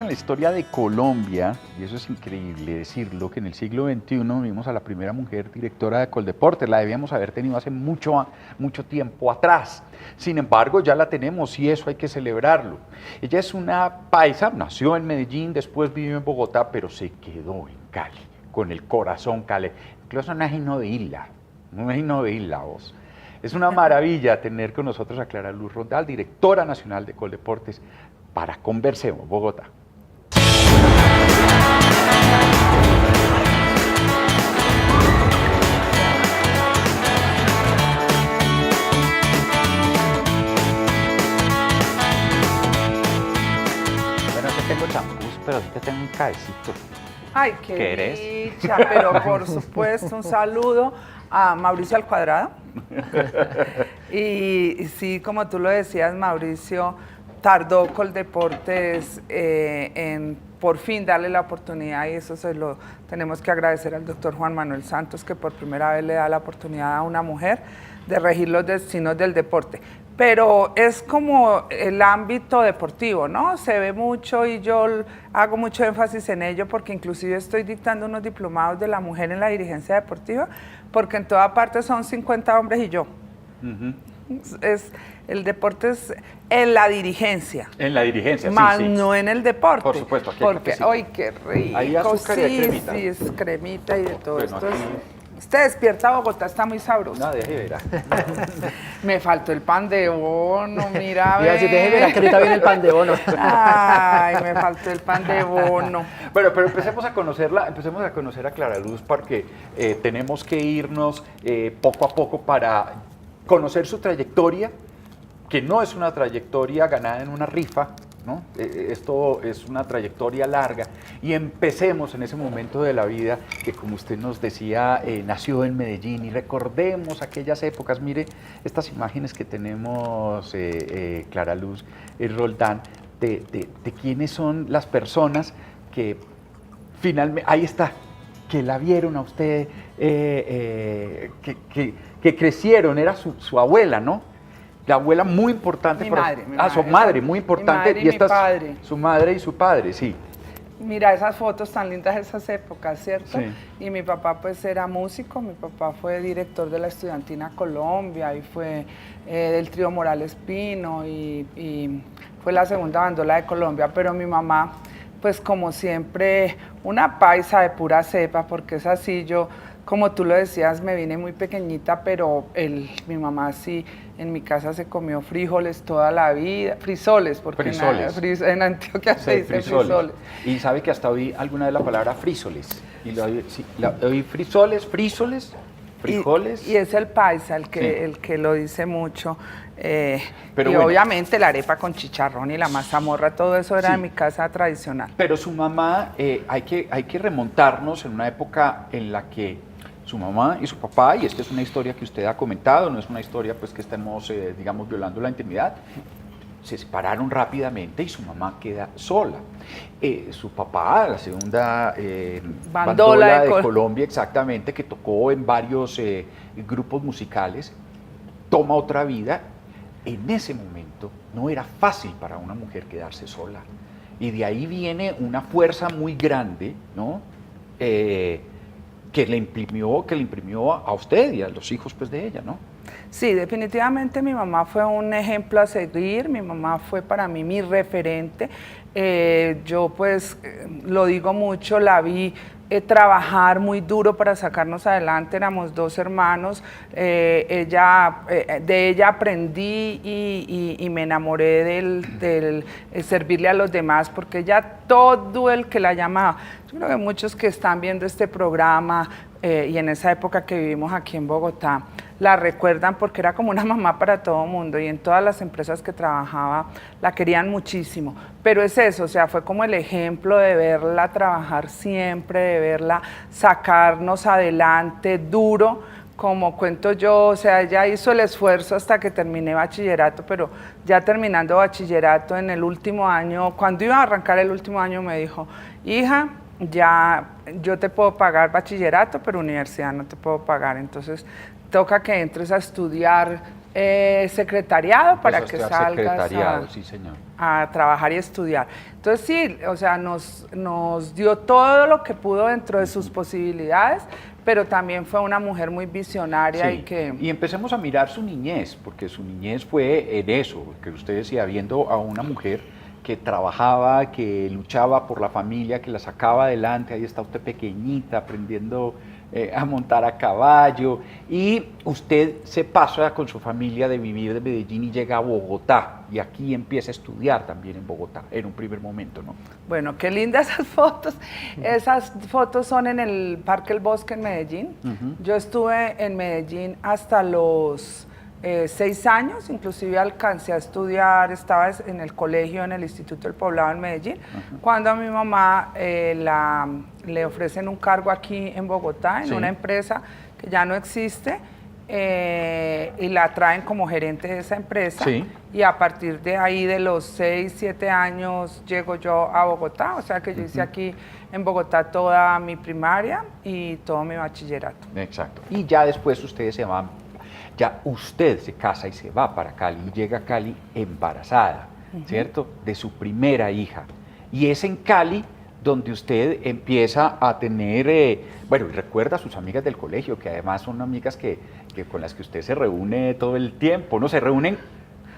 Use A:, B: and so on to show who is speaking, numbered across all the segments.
A: La historia de Colombia, y eso es increíble decirlo, que en el siglo XXI vimos a la primera mujer directora de Coldeportes, la debíamos haber tenido hace mucho tiempo atrás. Sin embargo, ya la tenemos y eso hay que celebrarlo. Ella es una paisa, nació en Medellín, después vivió en Bogotá, pero se quedó en Cali, con el corazón cale. Incluso no es hino de isla, no es hino de isla vos. Es una maravilla tener con nosotros a Clara Luz Roldán, directora nacional de Coldeportes, para Conversemos Bogotá. Bueno, te tengo champús, pero sí te tengo un cabecito.
B: Ay, qué dicha, pero por supuesto un saludo a Mauricio al Cuadrado. Y sí, como tú lo decías, Mauricio, tardó Coldeportes en por fin darle la oportunidad, y eso se lo tenemos que agradecer al doctor Juan Manuel Santos, que por primera vez le da la oportunidad a una mujer de regir los destinos del deporte. Pero es como el ámbito deportivo, ¿no? Se ve mucho y yo hago mucho énfasis en ello porque inclusive estoy dictando unos diplomados de la mujer en la dirigencia deportiva, porque en toda parte son 50 hombres y yo. El deporte es en la dirigencia.
A: En la dirigencia,
B: más
A: sí, sí.
B: no en el deporte.
A: Por supuesto, aquí
B: porque, ¡ay, qué rico!
A: Hay azúcar y hay cremita.
B: Sí, es cremita y de todo
A: bueno,
B: esto.
A: aquí...
B: Usted despierta Bogotá, está muy sabroso.
A: No, deje verá.
B: Me faltó el pan de bono, mira,
C: Mira, si deje verá que ahorita viene el pan de bono.
B: Ay, me faltó el pan de bono.
A: Bueno, pero empecemos a conocer a Clara Luz, porque tenemos que irnos poco a poco para conocer su trayectoria, que no es una trayectoria ganada en una rifa, ¿no? Esto es una trayectoria larga, y empecemos en ese momento de la vida que, como usted nos decía, nació en Medellín, y recordemos aquellas épocas. Mire estas imágenes que tenemos, Clara Luz Roldán, de quiénes son las personas que finalmente, ahí está, que la vieron a usted, que crecieron, era su abuela, ¿no? La abuela muy importante.
B: Mi madre.
A: Su madre, muy importante.
B: Mi madre y mi padre.
A: Su madre y su padre, sí.
B: Mira esas fotos tan lindas de esas épocas, ¿cierto?
A: Sí.
B: Y mi papá pues era músico, mi papá fue director de la Estudiantina Colombia y fue del trío Morales Pino y fue la segunda bandola de Colombia, pero mi mamá, pues como siempre, una paisa de pura cepa, porque es así. Yo, como tú lo decías, me vine muy pequeñita, pero mi mamá sí, en mi casa se comió frijoles toda la vida, frisoles, porque en Antioquia se dice frisoles.
A: Y sabe que hasta oí alguna vez la palabra frísoles. Y lo oí frisoles, frijoles.
B: Y es el paisa el que lo dice mucho.
A: Pero
B: y
A: bueno,
B: obviamente la arepa con chicharrón y la mazamorra, todo eso era de mi casa tradicional.
A: Pero su mamá, hay que remontarnos en una época en la que su mamá y su papá, y esta es una historia que usted ha comentado, no es una historia pues que estemos, digamos, violando la intimidad, se separaron rápidamente y su mamá queda sola. Su papá, la segunda bandola de Colombia, exactamente, que tocó en varios grupos musicales, toma otra vida. En ese momento no era fácil para una mujer quedarse sola. Y de ahí viene una fuerza muy grande, ¿no? Que le imprimió a usted y a los hijos pues, de ella, ¿no?
B: Sí, definitivamente mi mamá fue un ejemplo a seguir, mi mamá fue para mí mi referente. Yo pues lo digo mucho, la vi trabajar muy duro para sacarnos adelante, éramos dos hermanos, de ella aprendí y me enamoré del servirle a los demás, porque ella, todo el que la llamaba, yo creo que muchos que están viendo este programa y en esa época que vivimos aquí en Bogotá, la recuerdan porque era como una mamá para todo el mundo, y en todas las empresas que trabajaba la querían muchísimo. Pero es eso, o sea, fue como el ejemplo de verla trabajar siempre, de verla sacarnos adelante duro, como cuento yo. O sea, ella hizo el esfuerzo hasta que terminé bachillerato, pero ya terminando bachillerato en el último año, cuando iba a arrancar el último año, me dijo: hija, ya yo te puedo pagar bachillerato, pero universidad no te puedo pagar, entonces toca que entres a estudiar secretariado para que salgas
A: secretariado, sí, señor.
B: a trabajar y estudiar. Entonces sí, o sea, nos dio todo lo que pudo dentro de sus posibilidades, pero también fue una mujer muy visionaria
A: Sí,
B: y que...
A: y empecemos a mirar su niñez, porque su niñez fue en eso, que usted decía, viendo a una mujer que trabajaba, que luchaba por la familia, que la sacaba adelante, ahí está usted pequeñita, aprendiendo a montar a caballo, y usted se pasa con su familia de vivir de Medellín y llega a Bogotá, y aquí empieza a estudiar también en Bogotá, en un primer momento, ¿no?
B: Bueno, qué lindas esas fotos. Esas fotos son en el Parque El Bosque en Medellín. Yo estuve en Medellín hasta los 6 años, inclusive alcancé a estudiar, estaba en el colegio, en el Instituto del Poblado en Medellín, cuando a mi mamá le ofrecen un cargo aquí en Bogotá, en una empresa que ya no existe, y la traen como gerente de esa empresa. Y a partir de ahí, de los 6, 7 años, llego yo a Bogotá, o sea que yo hice aquí en Bogotá toda mi primaria y todo mi bachillerato.
A: Exacto. Y ya después ustedes se van, ya usted se casa y se va para Cali, y llega a Cali embarazada, ¿cierto? De su primera hija. Y es en Cali donde usted empieza a tener, bueno, y recuerda a sus amigas del colegio, que además son amigas con las que usted se reúne todo el tiempo, ¿no? Se reúnen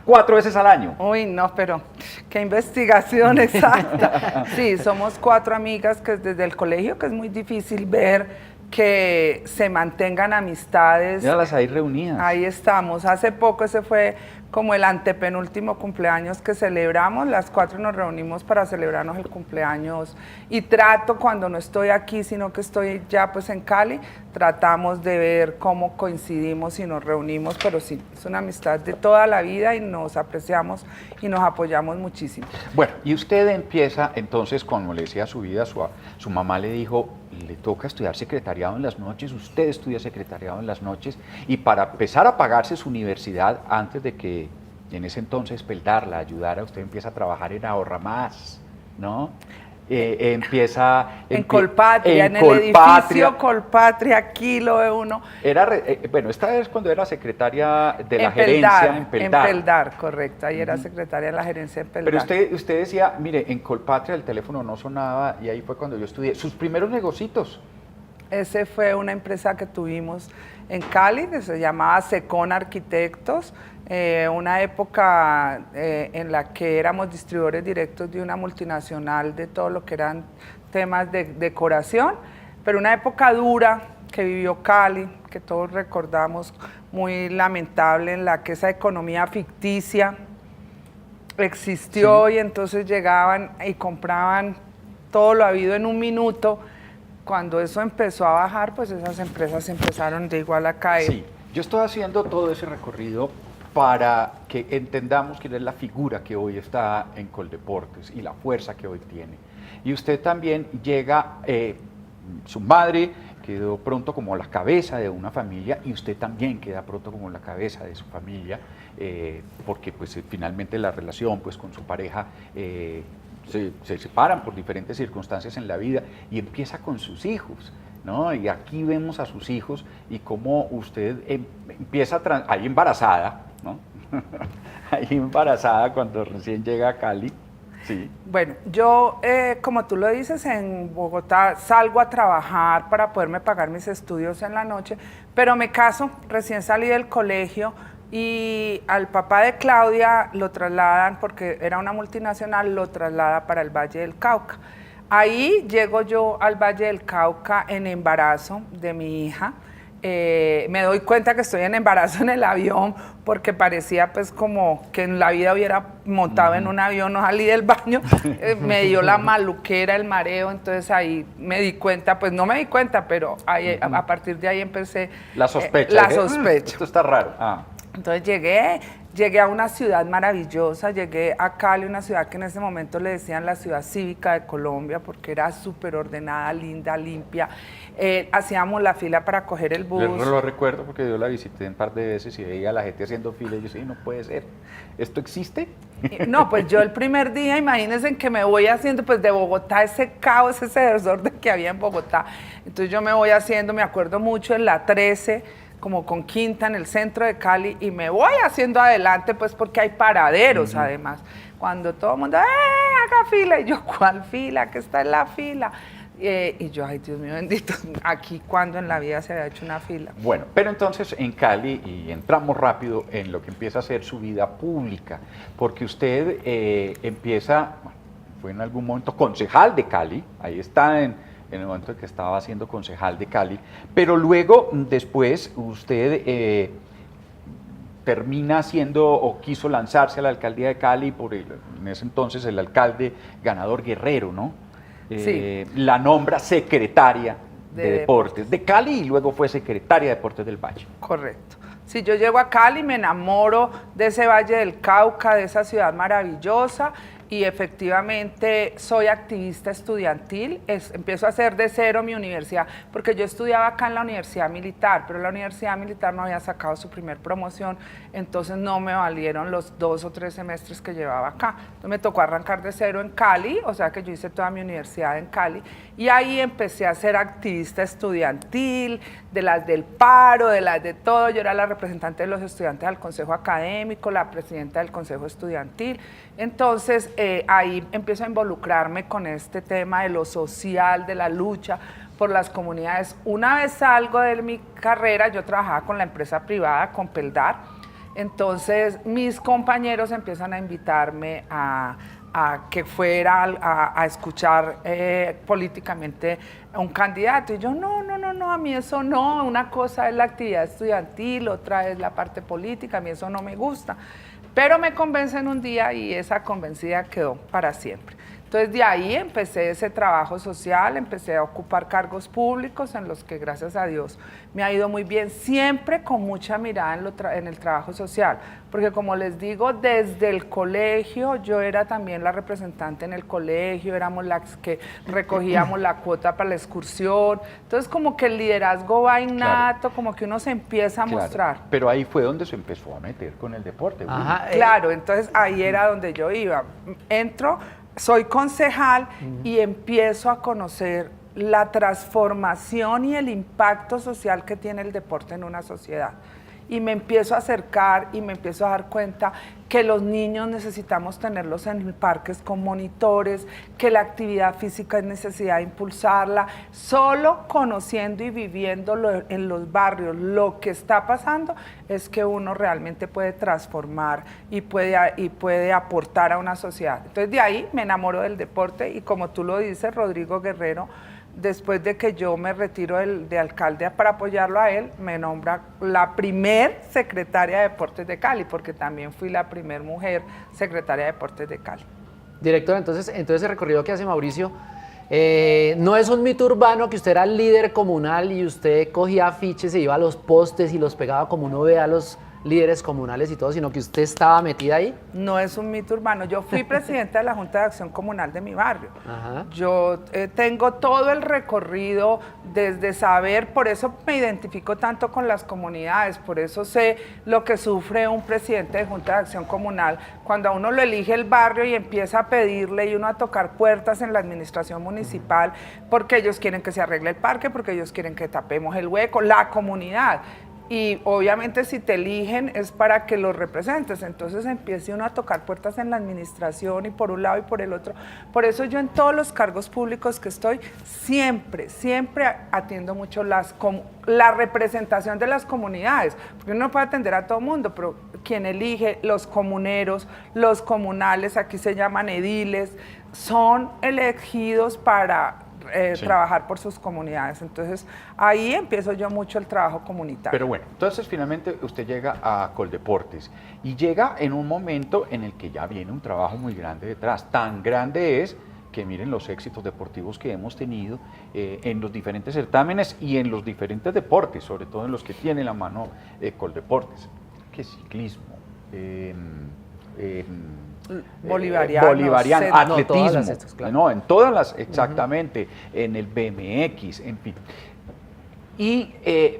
A: 4 veces al año.
B: Uy, no, pero qué investigación exacta. Sí, somos 4 amigas que desde el colegio, que es muy difícil ver que se mantengan amistades.
A: Ya las hay reunidas.
B: Ahí estamos. Hace poco ese fue como el antepenúltimo cumpleaños que celebramos. Las 4 nos reunimos para celebrarnos el cumpleaños. Y trato, cuando no estoy aquí, sino que estoy ya pues en Cali, tratamos de ver cómo coincidimos y nos reunimos. Pero sí, es una amistad de toda la vida y nos apreciamos y nos apoyamos muchísimo.
A: Bueno, y usted empieza entonces, como le decía su vida, su mamá le dijo, le toca estudiar secretariado en las noches, usted estudia secretariado en las noches, y para empezar a pagarse su universidad, antes de que en ese entonces Peldarla ayudara, usted empieza a trabajar en Ahorra Más, ¿no?
B: En Colpatria, en el edificio Colpatria, aquí lo ve uno.
A: Bueno, esta es cuando era secretaria de la gerencia en Peldar.
B: En Peldar, correcto, ahí era secretaria de la gerencia en Peldar.
A: Pero usted decía, mire, en Colpatria el teléfono no sonaba, y ahí fue cuando yo estudié. ¿Sus primeros negocios?
B: Ese fue una empresa que tuvimos en Cali, que se llamaba Secon Arquitectos, una época en la que éramos distribuidores directos de una multinacional de todo lo que eran temas de decoración, pero una época dura que vivió Cali, que todos recordamos, muy lamentable, en la que esa economía ficticia existió, y entonces llegaban y compraban todo lo habido en un minuto. Cuando eso empezó a bajar, pues esas empresas empezaron de igual a caer.
A: Sí, yo estoy haciendo todo ese recorrido para que entendamos quién es la figura que hoy está en Coldeportes y la fuerza que hoy tiene. Y usted también llega, su madre quedó pronto como la cabeza de una familia, y usted también queda pronto como la cabeza de su familia, porque pues finalmente la relación pues con su pareja se separan por diferentes circunstancias en la vida, y empieza con sus hijos, ¿no? Y aquí vemos a sus hijos y cómo usted empieza ahí embarazada, ¿no? Ahí embarazada cuando recién llega a Cali. Sí.
B: Bueno, yo, como tú lo dices, en Bogotá salgo a trabajar para poderme pagar mis estudios en la noche, pero me caso, recién salí del colegio, y al papá de Claudia lo trasladan, porque era una multinacional, lo traslada para el Valle del Cauca. Ahí llego yo al Valle del Cauca en embarazo de mi hija. Me doy cuenta que estoy en embarazo en el avión, porque parecía pues como que en la vida hubiera montado en un avión, no salí del baño, me dio la maluquera, el mareo, entonces ahí me di cuenta, pues no me di cuenta, pero ahí, a partir de ahí empecé
A: la sospecha.
B: La sospecha.
A: Esto está raro.
B: Entonces llegué a una ciudad maravillosa, llegué a Cali, una ciudad que en ese momento le decían la ciudad cívica de Colombia, porque era súper ordenada, linda, limpia. Hacíamos la fila para coger el bus.
A: Yo no lo recuerdo porque yo la visité un par de veces y veía a la gente haciendo fila, y yo decía, no puede ser, ¿esto existe?
B: No, pues yo el primer día, imagínense en que me voy haciendo, pues de Bogotá, ese caos, ese desorden que había en Bogotá. Entonces yo me voy haciendo, me acuerdo mucho en la 13, como con Quinta, en el centro de Cali, y me voy haciendo adelante, pues porque hay paraderos además. cuando todo el mundo, haga fila, y yo, ¿cuál fila? ¿Qué está en la fila? Y yo, ay Dios mío bendito, aquí cuando en la vida se había hecho una fila.
A: Bueno, pero entonces en Cali, y entramos rápido en lo que empieza a ser su vida pública, porque usted empieza, bueno, fue en algún momento concejal de Cali, ahí está en el momento en que estaba siendo concejal de Cali, pero luego, después, usted termina siendo o quiso lanzarse a la alcaldía de Cali por en ese entonces el alcalde ganador Guerrero, ¿no?
B: Sí.
A: La nombra secretaria de Deportes de Cali y luego fue secretaria de Deportes del Valle.
B: Correcto. Si yo llego a Cali, me enamoro de ese Valle del Cauca, de esa ciudad maravillosa, y efectivamente soy activista estudiantil. Empiezo a hacer de cero mi universidad, porque yo estudiaba acá en la Universidad Militar, pero la Universidad Militar no había sacado su primer promoción, entonces no me valieron los 2 o 3 semestres que llevaba acá. Entonces me tocó arrancar de cero en Cali, o sea que yo hice toda mi universidad en Cali, y ahí empecé a ser activista estudiantil, de las del paro, de las de todo. Yo era la representante de los estudiantes al Consejo Académico, la presidenta del Consejo Estudiantil. Entonces ahí empiezo a involucrarme con este tema de lo social, de la lucha por las comunidades. Una vez salgo de mi carrera, yo trabajaba con la empresa privada, con Peldar. Entonces mis compañeros empiezan a invitarme a que fuera a escuchar políticamente a un candidato. Y yo, no, a mí eso no, una cosa es la actividad estudiantil, otra es la parte política, a mí eso no me gusta. Pero me convencen un día y esa convencida quedó para siempre. Entonces de ahí empecé ese trabajo social, empecé a ocupar cargos públicos en los que gracias a Dios me ha ido muy bien, siempre con mucha mirada en el trabajo social, porque como les digo, desde el colegio yo era también la representante en el colegio, éramos las que recogíamos la cuota para la excursión, entonces como que el liderazgo va innato, claro, como que uno se empieza a mostrar.
A: Pero ahí fue donde se empezó a meter con el deporte.
B: Ajá, claro, entonces ahí era donde yo iba, soy concejal y empiezo a conocer la transformación y el impacto social que tiene el deporte en una sociedad. Y me empiezo a acercar y me empiezo a dar cuenta que los niños necesitamos tenerlos en parques con monitores, que la actividad física es necesidad de impulsarla. Solo conociendo y viviendo en los barrios lo que está pasando es que uno realmente puede transformar y puede aportar a una sociedad. Entonces de ahí me enamoro del deporte y como tú lo dices, Rodrigo Guerrero, después de que yo me retiro de alcalde para apoyarlo a él, me nombra la primer secretaria de Deportes de Cali, porque también fui la primer mujer secretaria de Deportes de Cali.
C: Director, entonces ese recorrido que hace Mauricio, no es un mito urbano que usted era líder comunal y usted cogía afiches, se iba a los postes y los pegaba como uno ve a los líderes comunales y todo, sino que usted estaba metida ahí.
B: No es un mito urbano. Yo fui presidenta de la Junta de Acción Comunal de mi barrio.
C: Ajá.
B: Yo tengo todo el recorrido desde saber, por eso me identifico tanto con las comunidades, por eso sé lo que sufre un presidente de Junta de Acción Comunal cuando a uno lo elige el barrio y empieza a pedirle y uno a tocar puertas en la administración municipal porque ellos quieren que se arregle el parque, porque ellos quieren que tapemos el hueco, la comunidad. Y obviamente si te eligen es para que los representes, entonces empiece uno a tocar puertas en la administración y por un lado y por el otro. Por eso yo en todos los cargos públicos que estoy, siempre atiendo mucho la representación de las comunidades, porque uno no puede atender a todo el mundo, pero quien elige, los comuneros, los comunales, aquí se llaman ediles, son elegidos para trabajar por sus comunidades. Entonces ahí empiezo yo mucho el trabajo comunitario.
A: Pero bueno, entonces finalmente usted llega a Coldeportes y llega en un momento en el que ya viene un trabajo muy grande detrás. Tan grande es que miren los éxitos deportivos que hemos tenido en los diferentes certámenes y en los diferentes deportes, sobre todo en los que tiene la mano Coldeportes, que ciclismo, bolivariano, atletismo, claro. No, en todas las, exactamente, en el BMX, en fin. Y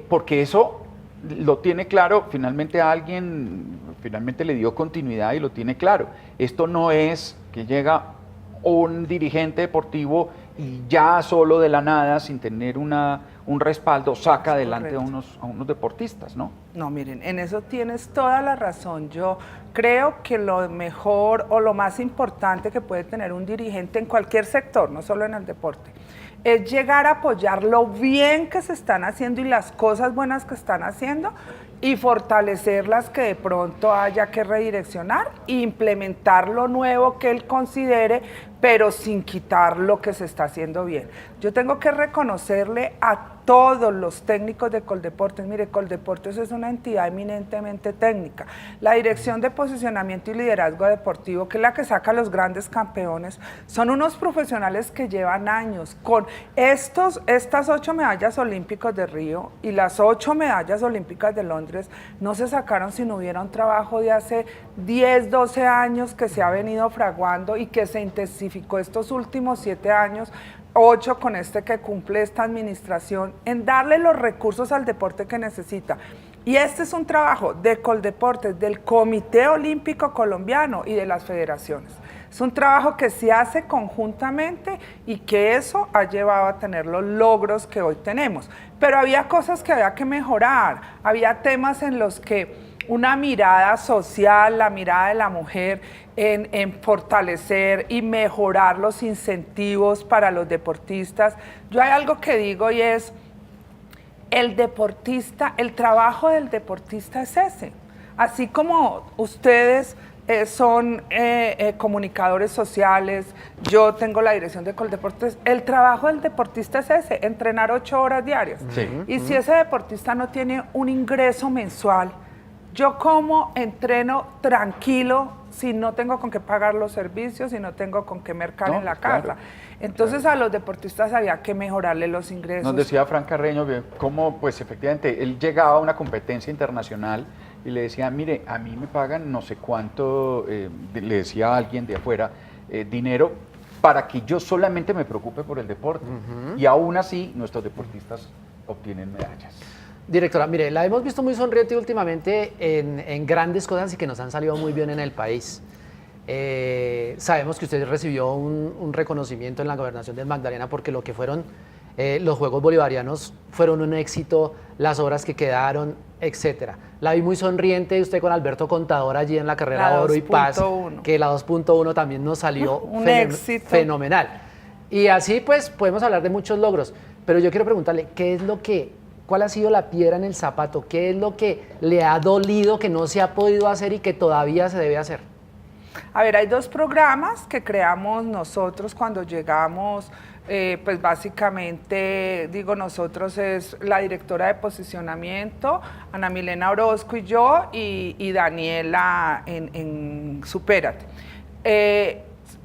A: porque eso lo tiene claro, finalmente alguien le dio continuidad y lo tiene claro. Esto no es que llega un dirigente deportivo y ya solo de la nada, sin tener un respaldo, saca adelante
B: Correcto.
A: a unos deportistas, ¿no?
B: No, miren, en eso tienes toda la razón. Yo creo que lo mejor o lo más importante que puede tener un dirigente en cualquier sector, no solo en el deporte, es llegar a apoyar lo bien que se están haciendo y las cosas buenas que están haciendo y fortalecer las que de pronto haya que redireccionar e implementar lo nuevo que él considere, pero sin quitar lo que se está haciendo bien. Yo tengo que reconocerle a todos los técnicos de Coldeportes. Mire, Coldeportes es una entidad eminentemente técnica. La Dirección de Posicionamiento y Liderazgo Deportivo, que es la que saca a los grandes campeones, son unos profesionales que llevan años con estas 8 medallas olímpicas de Río y las 8 medallas olímpicas de Londres no se sacaron si no hubiera un trabajo de hace 10, 12 años que se ha venido fraguando y que se intensificó estos últimos 7 años, 8 con este que cumple esta administración, en darle los recursos al deporte que necesita. Y este es un trabajo de Coldeportes, del Comité Olímpico Colombiano y de las federaciones. Es un trabajo que se hace conjuntamente y que eso ha llevado a tener los logros que hoy tenemos. Pero había cosas que había que mejorar, había temas en los que una mirada social, la mirada de la mujer en fortalecer y mejorar los incentivos para los deportistas. Yo hay algo que digo y es, el deportista, el trabajo del deportista es ese. Así como ustedes son comunicadores sociales, yo tengo la dirección de Coldeportes, el trabajo del deportista es ese, entrenar 8 horas diarias.
A: Sí.
B: Y si ese deportista no tiene un ingreso mensual, yo como entreno tranquilo si no tengo con qué pagar los servicios, si no tengo con qué mercar en la casa.
A: Claro.
B: Entonces a los deportistas había que mejorarle los ingresos.
A: Nos decía Fran Carreño cómo, pues efectivamente, él llegaba a una competencia internacional y le decía, mire, a mí me pagan no sé cuánto, le decía a alguien de afuera, dinero para que yo solamente me preocupe por el deporte. Y aún así, nuestros deportistas obtienen medallas.
C: Directora, mire, la hemos visto muy sonriente últimamente en grandes cosas y que nos han salido muy bien en el país. Sabemos que usted recibió un reconocimiento en la gobernación del Magdalena porque lo que fueron los Juegos Bolivarianos fueron un éxito, las obras que quedaron, etcétera. La vi muy sonriente usted con Alberto Contador allí en la carrera
B: La
C: Oro y Paz,
B: 2.1.
C: que la 2.1 también nos salió
B: Un éxito.
C: fenomenal. Y así pues podemos hablar de muchos logros, pero yo quiero preguntarle, ¿cuál ha sido la piedra en el zapato? ¿Qué es lo que le ha dolido, que no se ha podido hacer y que todavía se debe hacer?
B: A ver, hay 2 programas que creamos nosotros cuando llegamos, pues básicamente, digo nosotros, es la directora de posicionamiento, Ana Milena Orozco y yo, y Daniela en Supérate.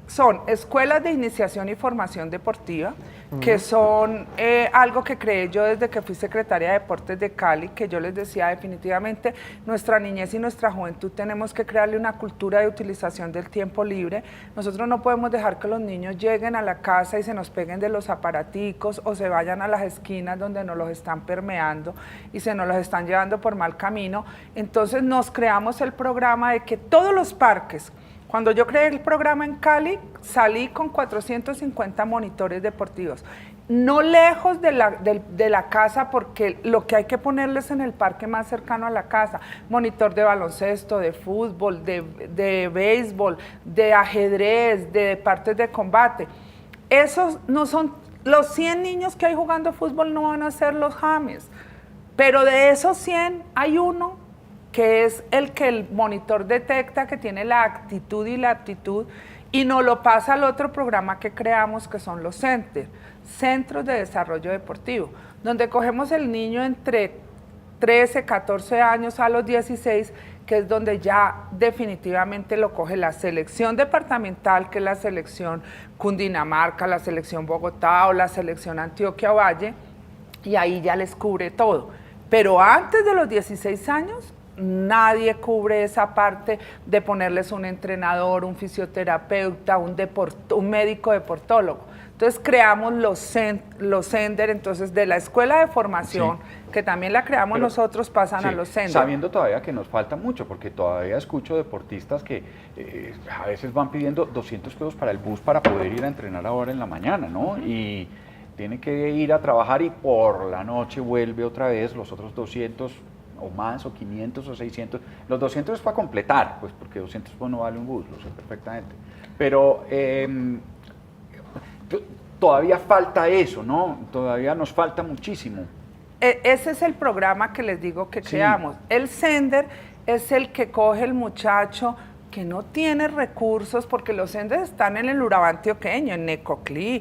B: Son escuelas de iniciación y formación deportiva, que son algo que creé yo desde que fui secretaria de Deportes de Cali, que yo les decía definitivamente nuestra niñez y nuestra juventud tenemos que crearle una cultura de utilización del tiempo libre. Nosotros no podemos dejar que los niños lleguen a la casa y se nos peguen de los aparaticos o se vayan a las esquinas donde nos los están permeando y se nos los están llevando por mal camino. Entonces nos creamos el programa de que todos los parques, cuando yo creé el programa en Cali, salí con 450 monitores deportivos, no lejos de la casa, porque lo que hay que ponerles en el parque más cercano a la casa, monitor de baloncesto, de fútbol, de béisbol, de ajedrez, de partes de combate. Esos no son, los 100 niños que hay jugando fútbol no van a ser los James, pero de esos 100 hay uno que es el que el monitor detecta que tiene la actitud y la aptitud y nos lo pasa al otro programa que creamos, que son los Centros de Desarrollo Deportivo, donde cogemos el niño entre 13, 14 años a los 16, que es donde ya definitivamente lo coge la selección departamental, que es la selección Cundinamarca, la selección Bogotá o la selección Antioquia Valle, y ahí ya les cubre todo. Pero antes de los 16 años, nadie cubre esa parte de ponerles un entrenador, un fisioterapeuta, un médico deportólogo. Entonces creamos los sender, entonces de la escuela de formación, que también la creamos nosotros, pasan a los sender.
A: Sabiendo todavía que nos falta mucho, porque todavía escucho deportistas que a veces van pidiendo 200 pesos para el bus para poder ir a entrenar ahora en la mañana, ¿no? Y tiene que ir a trabajar y por la noche vuelve otra vez los otros 200 o más, o 500 o 600. Los 200 es para completar, pues porque 200 pues no vale un bus, lo sé perfectamente. Pero todavía falta eso, ¿no? Todavía nos falta muchísimo.
B: Ese es el programa que les digo que creamos. El sender es el que coge el muchacho que no tiene recursos, porque los senders están en el Urabá antioqueño, en Necoclí,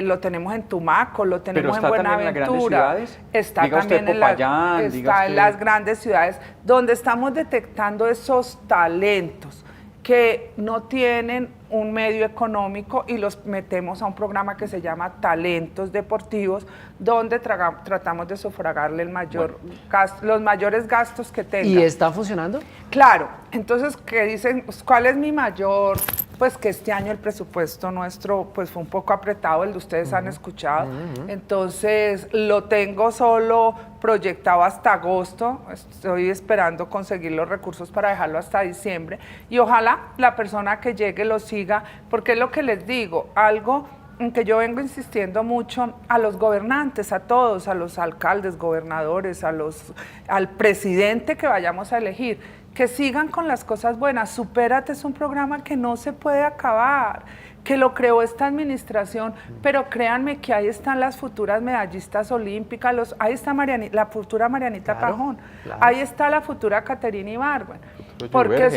B: lo tenemos en Tumaco, lo tenemos en Buenaventura. Está también en las grandes ciudades, donde estamos detectando esos talentos que no tienen un medio económico y los metemos a un programa que se llama Talentos Deportivos, donde tratamos de sufragarle los mayores gastos que tengan.
C: ¿Y está funcionando?
B: Claro, entonces, ¿qué dicen? Pues, ¿cuál es mi mayor? Pues que este año el presupuesto nuestro pues fue un poco apretado, el de ustedes han escuchado, entonces lo tengo solo proyectado hasta agosto, estoy esperando conseguir los recursos para dejarlo hasta diciembre y ojalá la persona que llegue lo siga, porque es lo que les digo, algo en que yo vengo insistiendo mucho a los gobernantes, a todos, a los alcaldes, gobernadores, al presidente que vayamos a elegir, que sigan con las cosas buenas. Supérate es un programa que no se puede acabar, que lo creó esta administración, pero créanme que ahí están las futuras medallistas olímpicas, ahí está la futura Marianita Pajón, ahí está la futura Caterina Ibargüen, porque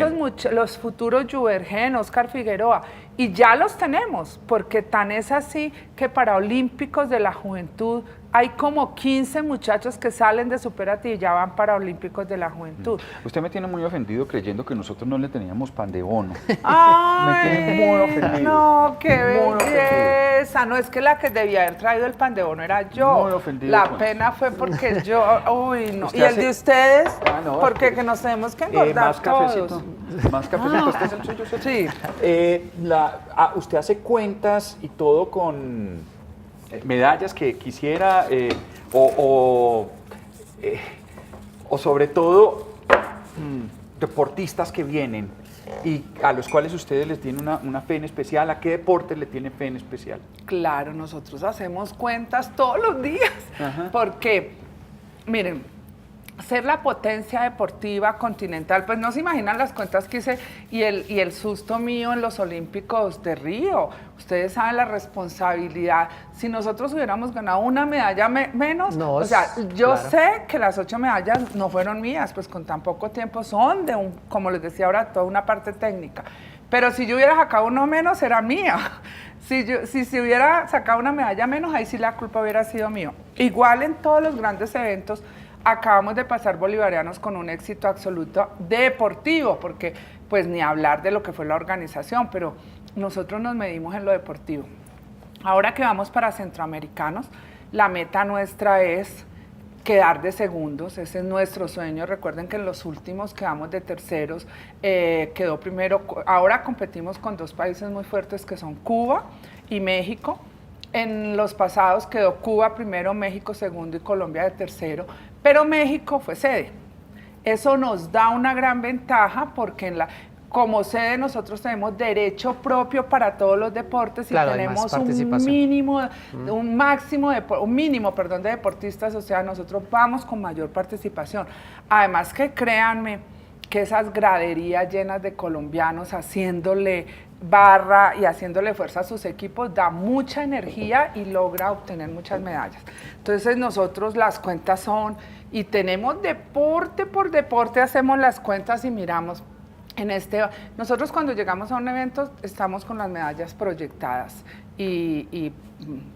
B: los futuros Juvergen, Oscar Figueroa, y ya los tenemos, porque tan es así que para Olímpicos de la Juventud hay como 15 muchachos que salen de Supérate y ya van para Olímpicos de la Juventud.
A: Usted me tiene muy ofendido creyendo que nosotros no le teníamos pan de bono.
B: Ay,
A: me tiene muy ofendido.
B: No, qué belleza. No, es que la que debía haber traído el pan de bono era yo.
A: Muy ofendido.
B: La pena fue porque yo, uy, no. ¿Y el de ustedes?
A: No,
B: porque que nos tenemos que engordar
A: más
B: todos.
A: Más cafecito. ¿Este es el suyo?
B: Sí.
A: Usted hace cuentas y todo con medallas que quisiera o sobre todo deportistas que vienen y a los cuales ustedes les tienen una fe en especial. ¿A qué deporte le tiene fe en especial?
B: Claro, nosotros hacemos cuentas todos los días, porque, miren, ser la potencia deportiva continental, pues no se imaginan las cuentas que hice y el susto mío en los Olímpicos de Río. Ustedes saben la responsabilidad. Si nosotros hubiéramos ganado una medalla menos, o sea, yo sé que las 8 medallas no fueron mías, pues con tan poco tiempo son como les decía ahora, toda una parte técnica. Pero si yo hubiera sacado uno menos, era mía. Si se hubiera sacado una medalla menos, ahí sí la culpa hubiera sido mío. Igual en todos los grandes eventos, acabamos de pasar bolivarianos con un éxito absoluto deportivo, porque pues ni hablar de lo que fue la organización, pero nosotros nos medimos en lo deportivo. Ahora que vamos para centroamericanos, la meta nuestra es quedar de segundos, ese es nuestro sueño. Recuerden que en los últimos quedamos de terceros, quedó primero. Ahora competimos con 2 países muy fuertes que son Cuba y México. En los pasados quedó Cuba primero, México segundo y Colombia de tercero, pero México fue sede. Eso nos da una gran ventaja porque como sede nosotros tenemos derecho propio para todos los deportes y tenemos un mínimo de deportistas, o sea, nosotros vamos con mayor participación. Además que créanme que esas graderías llenas de colombianos haciéndole barra y haciéndole fuerza a sus equipos da mucha energía y logra obtener muchas medallas. Entonces nosotros las cuentas son, y tenemos deporte por deporte, hacemos las cuentas y miramos. Nosotros cuando llegamos a un evento estamos con las medallas proyectadas y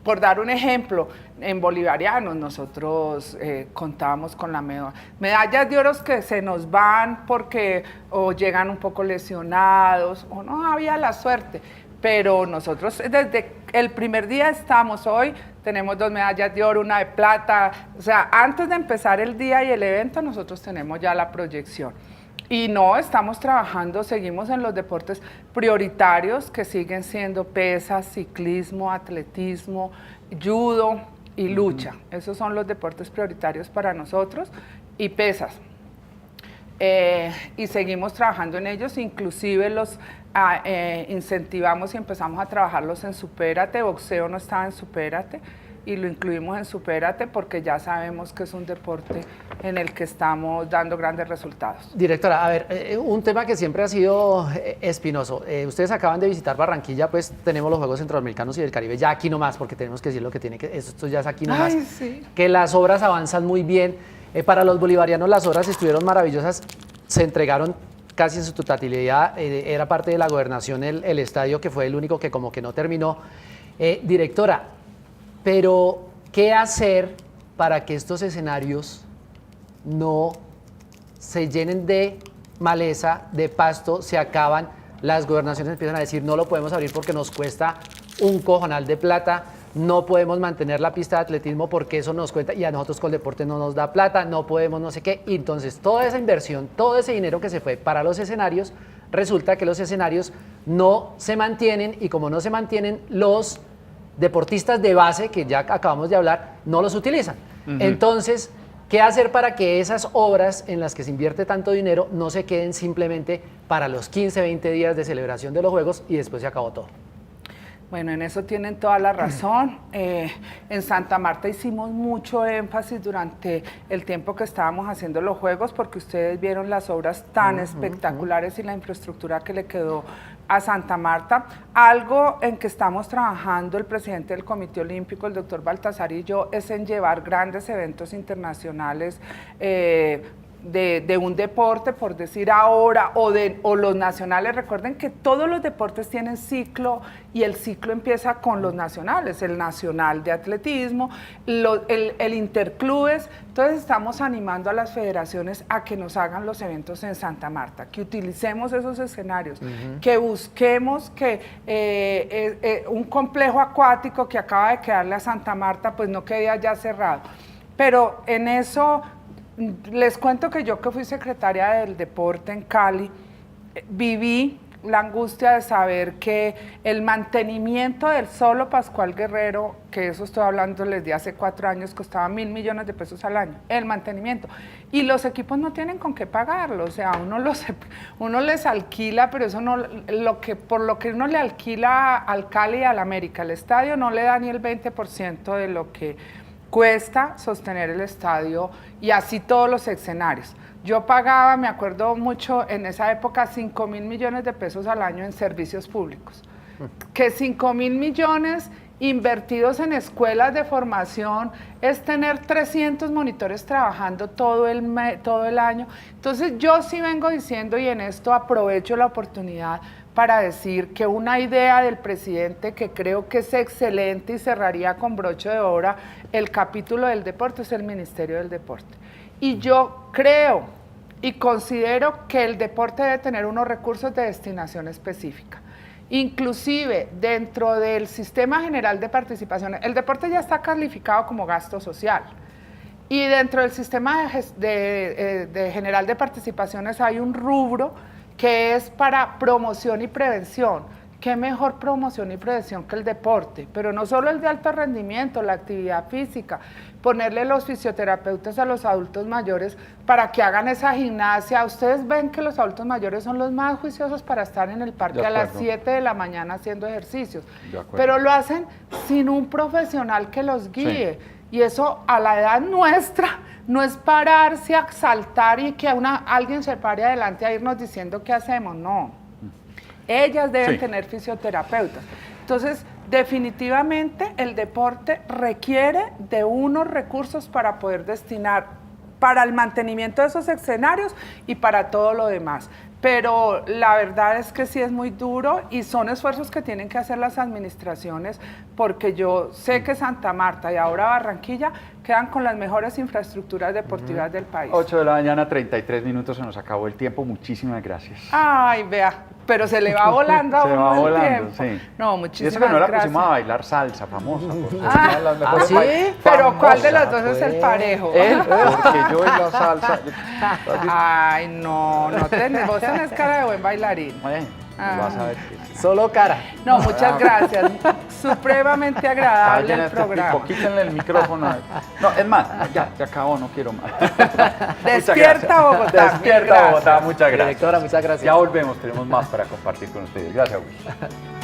B: por dar un ejemplo, en bolivarianos nosotros contábamos con las medallas de oro que se nos van porque o llegan un poco lesionados o no había la suerte, pero nosotros desde el primer día estamos, hoy tenemos 2 medallas de oro, una de plata, o sea, antes de empezar el día y el evento nosotros tenemos ya la proyección. Y no, estamos trabajando, seguimos en los deportes prioritarios que siguen siendo pesas, ciclismo, atletismo, judo y lucha. Esos son los deportes prioritarios para nosotros y pesas. Y seguimos trabajando en ellos, inclusive los incentivamos y empezamos a trabajarlos en Supérate. Boxeo no estaba en Supérate y lo incluimos en Supérate porque ya sabemos que es un deporte en el que estamos dando grandes resultados.
C: Directora, a ver, un tema que siempre ha sido espinoso. Ustedes acaban de visitar Barranquilla, pues tenemos los Juegos Centroamericanos y del Caribe ya aquí nomás, porque tenemos que decir lo que tiene que... Esto ya es aquí nomás.
B: Ay, sí.
C: Que las obras avanzan muy bien. Para los bolivarianos las obras estuvieron maravillosas, se entregaron casi en su totalidad, era parte de la gobernación el estadio, que fue el único que como que no terminó. Directora, pero ¿qué hacer para que estos escenarios no se llenen de maleza, de pasto, se acaban, las gobernaciones empiezan a decir no lo podemos abrir porque nos cuesta un cojonal de plata, no podemos mantener la pista de atletismo porque eso nos cuenta y a nosotros con el deporte no nos da plata, no podemos no sé qué, y entonces toda esa inversión, todo ese dinero que se fue para los escenarios, resulta que los escenarios no se mantienen y como no se mantienen, los deportistas de base, que ya acabamos de hablar, no los utilizan. Entonces, ¿qué hacer para que esas obras en las que se invierte tanto dinero no se queden simplemente para los 15, 20 días de celebración de los Juegos y después se acabó todo?
B: Bueno, en eso tienen toda la razón. En Santa Marta hicimos mucho énfasis durante el tiempo que estábamos haciendo los Juegos porque ustedes vieron las obras tan espectaculares y la infraestructura que le quedó a Santa Marta. Algo en que estamos trabajando el presidente del Comité Olímpico, el doctor Baltasar y yo, es en llevar grandes eventos internacionales de un deporte, por decir ahora, o los nacionales. Recuerden que todos los deportes tienen ciclo y el ciclo empieza con los nacionales, el nacional de atletismo, el interclubes. Entonces estamos animando a las federaciones a que nos hagan los eventos en Santa Marta, que utilicemos esos escenarios, que busquemos que un complejo acuático que acaba de quedarle a Santa Marta, pues no quede allá cerrado. Pero en eso... Les cuento que yo, que fui secretaria del deporte en Cali, viví la angustia de saber que el mantenimiento del solo Pascual Guerrero, que eso estoy hablando desde hace 4 años, costaba 1.000 millones de pesos al año, el mantenimiento. Y los equipos no tienen con qué pagarlo, o sea, uno les alquila, pero eso no, por lo que uno le alquila al Cali y al América, el estadio no le da ni el 20% de lo que cuesta sostener el estadio y así todos los escenarios. Yo pagaba, me acuerdo mucho, en esa época 5.000 millones de pesos al año en servicios públicos. Que 5.000 millones invertidos en escuelas de formación es tener 300 monitores trabajando todo el año. Entonces yo sí vengo diciendo, y en esto aprovecho la oportunidad para decir que una idea del presidente que creo que es excelente y cerraría con broche de oro el capítulo del deporte es el Ministerio del Deporte. Y yo creo y considero que el deporte debe tener unos recursos de destinación específica. Inclusive dentro del Sistema General de Participación, el deporte ya está calificado como gasto social. Y dentro del Sistema General de Participaciones hay un rubro que es para promoción y prevención. ¿Qué mejor promoción y prevención que el deporte? Pero no solo el de alto rendimiento, la actividad física, ponerle los fisioterapeutas a los adultos mayores para que hagan esa gimnasia. Ustedes ven que los adultos mayores son los más juiciosos para estar en el parque a las 7 de la mañana haciendo ejercicios, pero lo hacen sin un profesional que los guíe. Sí. Y eso a la edad nuestra no es pararse a saltar y que alguien se pare adelante a irnos diciendo qué hacemos, no. Ellas deben tener fisioterapeutas. Entonces, definitivamente el deporte requiere de unos recursos para poder destinar para el mantenimiento de esos escenarios y para todo lo demás. Pero la verdad es que sí es muy duro y son esfuerzos que tienen que hacer las administraciones, porque yo sé que Santa Marta y ahora Barranquilla quedan con las mejores infraestructuras deportivas del país.
A: 8 de la mañana, 33 minutos, se nos acabó el tiempo. Muchísimas gracias.
B: Ay, vea, pero se le va volando a
A: Se
B: uno
A: va
B: el
A: volando,
B: tiempo.
A: sí.
B: No,
A: Y
B: muchísimas
A: eso que no la
B: gracias.
A: pusimos a bailar salsa famosa. Porque es
B: Ah,
A: una de las mejores
C: ¿sí?
B: Pero ¿cuál de
A: famosas.
B: los dos es el parejo?
A: Él, porque yo bailo salsa.
B: Ay, no, vos tenés cara de buen bailarín.
A: Bueno, vas a ver que sí.
C: Solo cara.
B: No, muchas gracias. Supremamente agradable
A: Callen a
B: el
A: este
B: programa.
A: tipo, quítenle el micrófono. No, es más, ya, se acabó, no quiero más. Muchas
B: Despierta
A: gracias.
B: Bogotá.
A: Despierta
B: Gracias.
A: Bogotá, muchas gracias.
C: Directora, muchas gracias.
A: Ya volvemos, tenemos más para compartir con ustedes. Gracias, Will.